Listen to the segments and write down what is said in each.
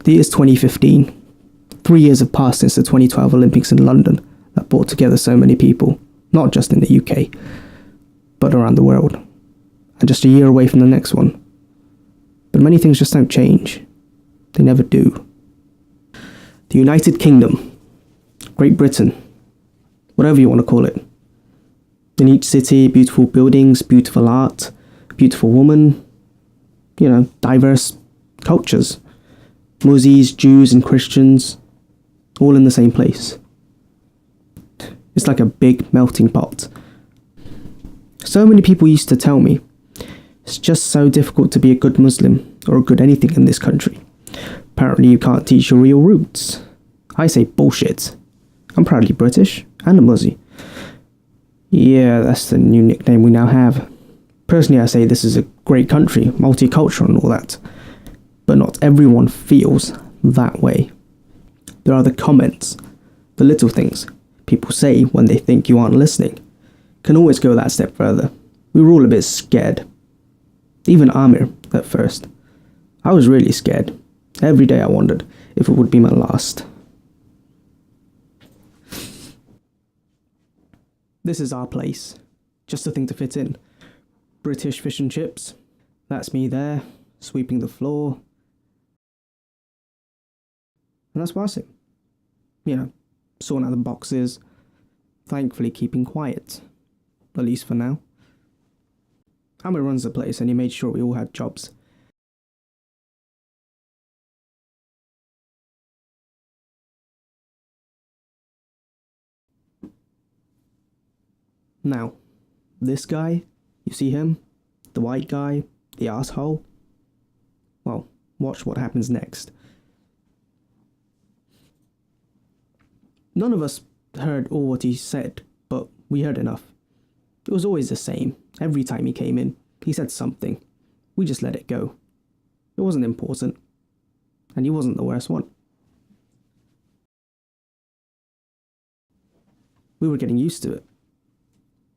The year's 2015. 3 years have passed since the 2012 Olympics in London that brought together so many people, not just in the UK, but around the world. And just a year away from the next one. But many things just don't change. They never do. The United Kingdom, Great Britain, whatever you want to call it. In each city, beautiful buildings, beautiful art, beautiful woman, diverse cultures. Muslims, Jews and Christians, all in the same place. It's like a big melting pot. So many people used to tell me, it's just so difficult to be a good Muslim or a good anything in this country. Apparently you can't teach your real roots. I say bullshit. I'm proudly British and a Muslim. Yeah, that's the new nickname we now have. Personally, I say this is a great country, multicultural and all that. But not everyone feels that way. There are the comments, the little things people say when they think you aren't listening. Can always go that step further. We were all a bit scared. Even Aamir at first. I was really scared. Every day I wondered if it would be my last. This is our place. Just a thing to fit in. British fish and chips. That's me there, sweeping the floor. And that's Wasim. Sorting out the boxes. Thankfully keeping quiet. At least for now. Aamir runs the place and he made sure we all had jobs. Now, this guy, you see him? The white guy, the asshole? Well, watch what happens next. None of us heard all what he said, but we heard enough. It was always the same. Every time he came in, he said something. We just let it go. It wasn't important. And he wasn't the worst one. We were getting used to it.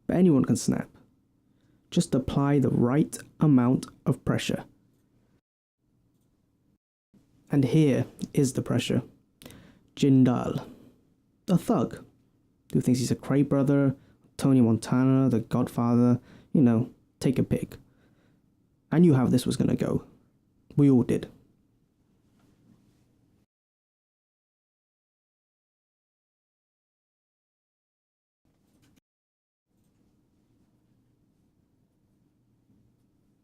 But anyone can snap. Just apply the right amount of pressure. And here is the pressure. Jindal. A thug. Who thinks he's a Cray brother, Tony Montana, the Godfather, take a pick. I knew how this was going to go. We all did.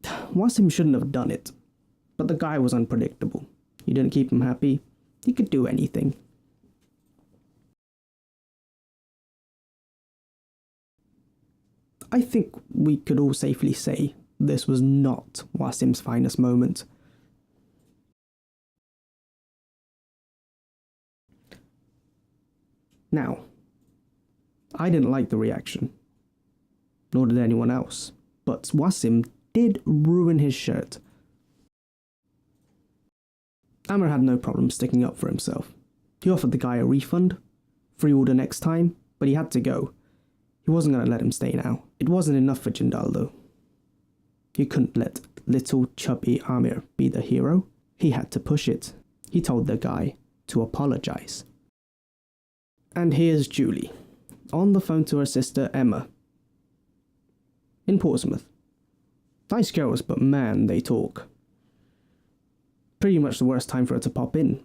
Wasim shouldn't have done it, but the guy was unpredictable. You didn't keep him happy, he could do anything. I think we could all safely say this was not Wasim's finest moment. Now, I didn't like the reaction, nor did anyone else, but Wasim did ruin his shirt. Aamir had no problem sticking up for himself. He offered the guy a refund, free order next time, but he had to go. He wasn't going to let him stay now. It wasn't enough for Jindal though. He couldn't let little chubby Aamir be the hero. He had to push it. He told the guy to apologize. And here's Julie, on the phone to her sister Emma, in Portsmouth. Nice girls, but man, they talk. Pretty much the worst time for her to pop in.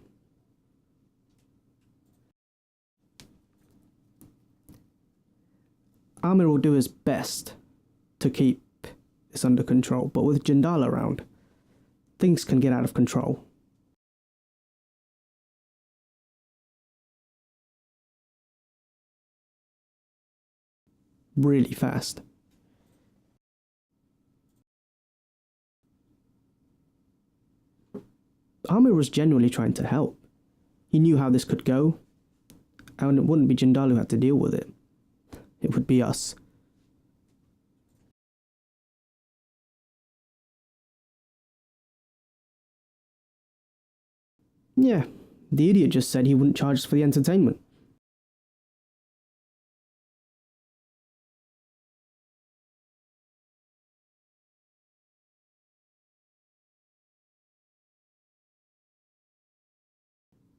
Aamir will do his best to keep this under control, but with Jindal around, things can get out of control. Really fast. Aamir was genuinely trying to help. He knew how this could go, and it wouldn't be Jindal who had to deal with it. It would be us. Yeah, the idiot just said he wouldn't charge us for the entertainment.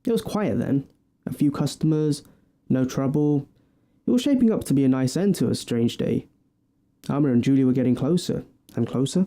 It was quiet then. A few customers, no trouble. It was shaping up to be a nice end to a strange day. Aamir and Julie were getting closer and closer.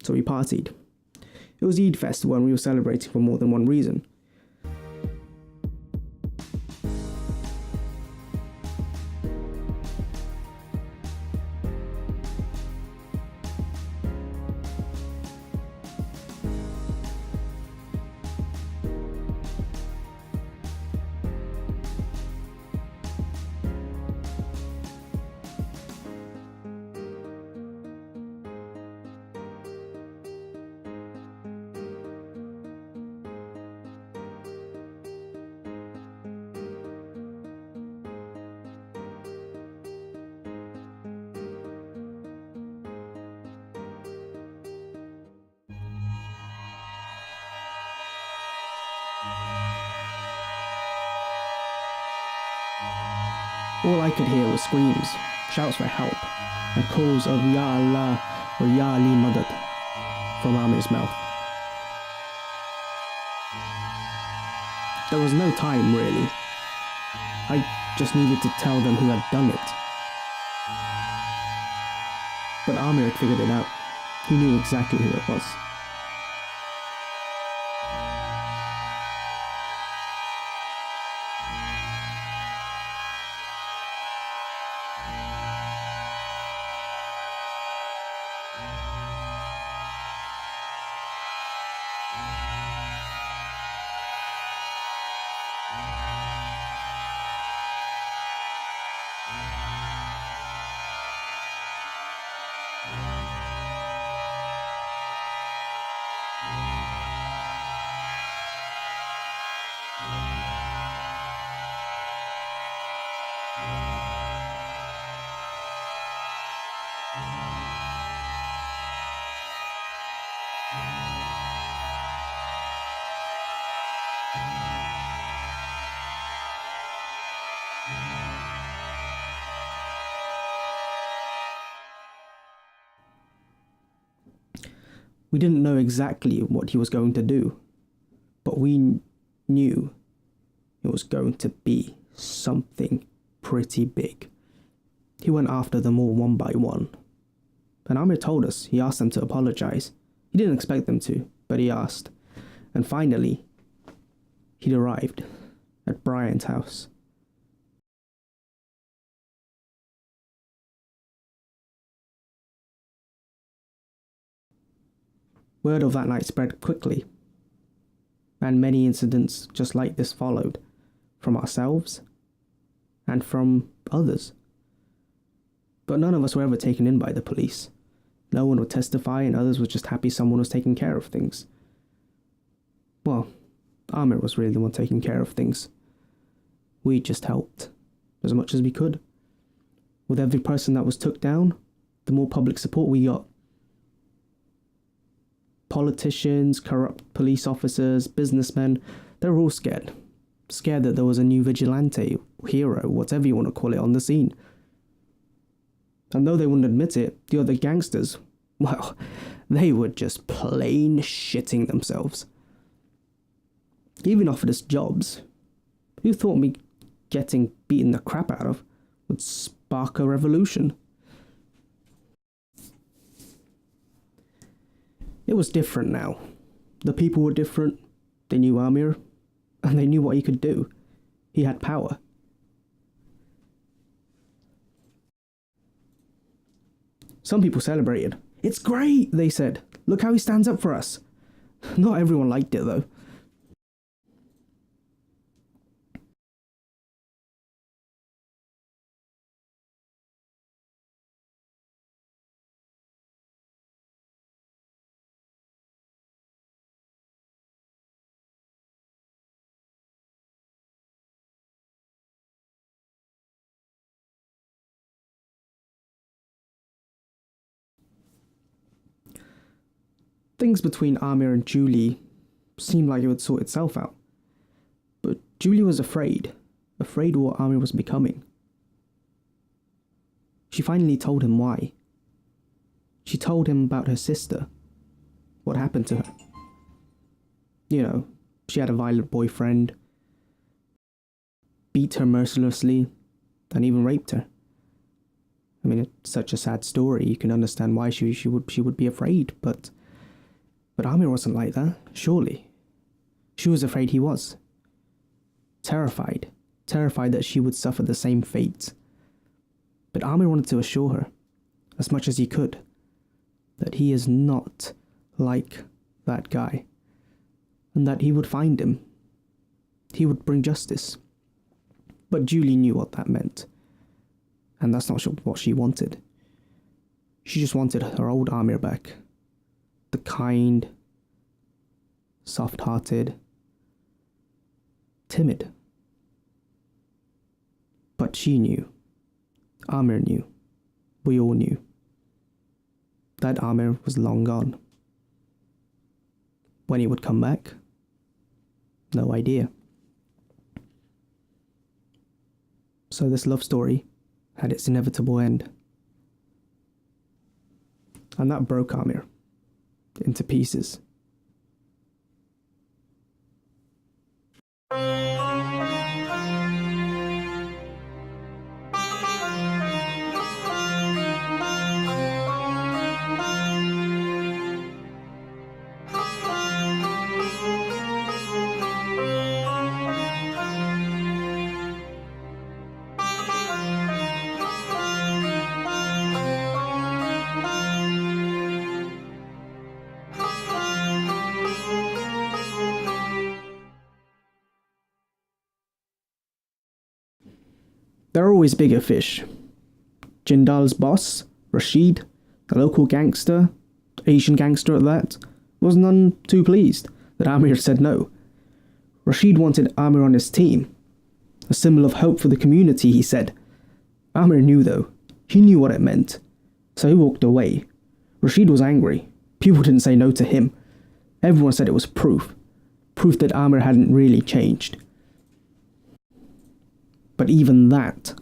So we partied. It was Eid festival and we were celebrating for more than one reason. All I could hear was screams, shouts for help, and calls of Ya Allah or Ya Ali Madad from Aamir's mouth. There was no time, really. I just needed to tell them who had done it. But Aamir had figured it out. He knew exactly who it was. We didn't know exactly what he was going to do, but we knew it was going to be something pretty big. He went after them all one by one. And Aamir told us he asked them to apologize. He didn't expect them to, but he asked. And finally, he'd arrived at Brian's house. Word of that night spread quickly, and many incidents just like this followed, from ourselves and from others. But none of us were ever taken in by the police. No one would testify, and others were just happy someone was taking care of things. Well, Aamir was really the one taking care of things. We just helped as much as we could. With every person that was took down, the more public support we got. Politicians, corrupt police officers, businessmen, they were all scared. Scared that there was a new vigilante, hero, whatever you want to call it, on the scene. And though they wouldn't admit it, the other gangsters, well, they were just plain shitting themselves. He even offered us jobs. Who thought me getting beaten the crap out of would spark a revolution? It was different now. The people were different, They knew Aamir, and they knew what he could do. He had power. Some people celebrated. "It's great," they said. "Look how he stands up for us." Not everyone liked it, though. Things between Aamir and Julie seemed like it would sort itself out. But Julie was afraid of what Aamir was becoming. She finally told him why. She told him about her sister, what happened to her. You know, she had a violent boyfriend, beat her mercilessly, and even raped her. I mean, it's such a sad story. You can understand why she would be afraid, but Aamir wasn't like that, surely. She was afraid he was. Terrified that she would suffer the same fate. But Aamir wanted to assure her, as much as he could, that he is not like that guy, and that he would find him. He would bring justice. But Julie knew what that meant, and that's not what she wanted. She just wanted her old Aamir back. The kind, soft-hearted, timid. But she knew. Aamir knew. We all knew. That Aamir was long gone. When he would come back? No idea. So this love story had its inevitable end. And that broke Aamir into pieces. There are always bigger fish. Jindal's boss, Rashid, the local gangster, Asian gangster at that, was none too pleased that Aamir said no. Rashid wanted Aamir on his team, a symbol of hope for the community, he said. Aamir knew though. He knew what it meant. So he walked away. Rashid was angry. People didn't say no to him. Everyone said it was proof. Proof that Aamir hadn't really changed. But even that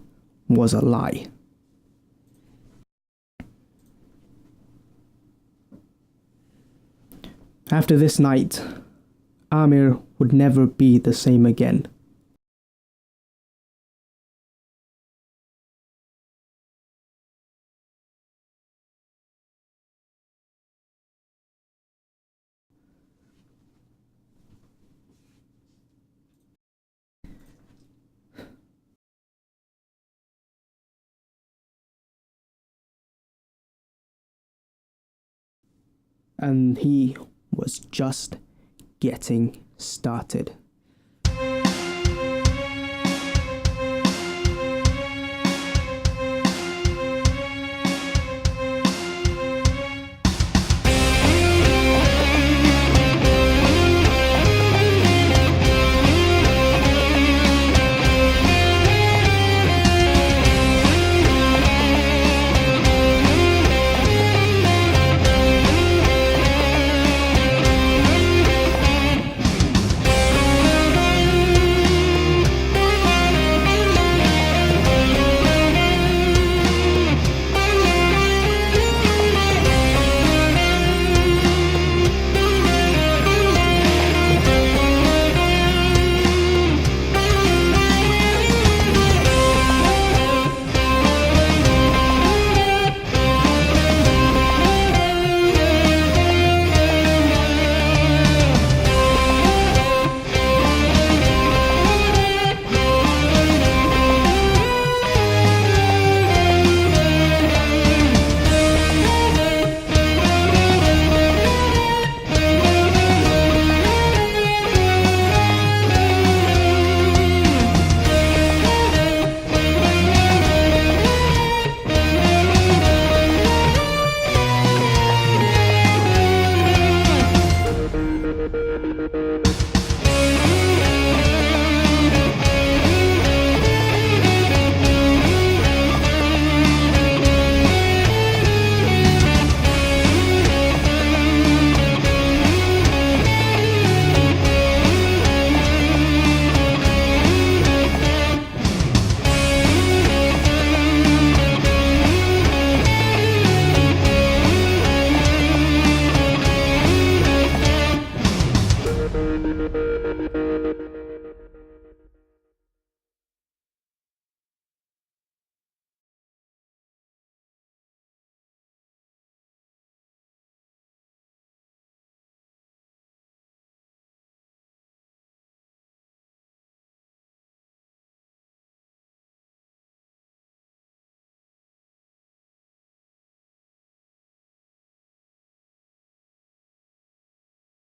was a lie. After this night, Aamir would never be the same again. And he was just getting started.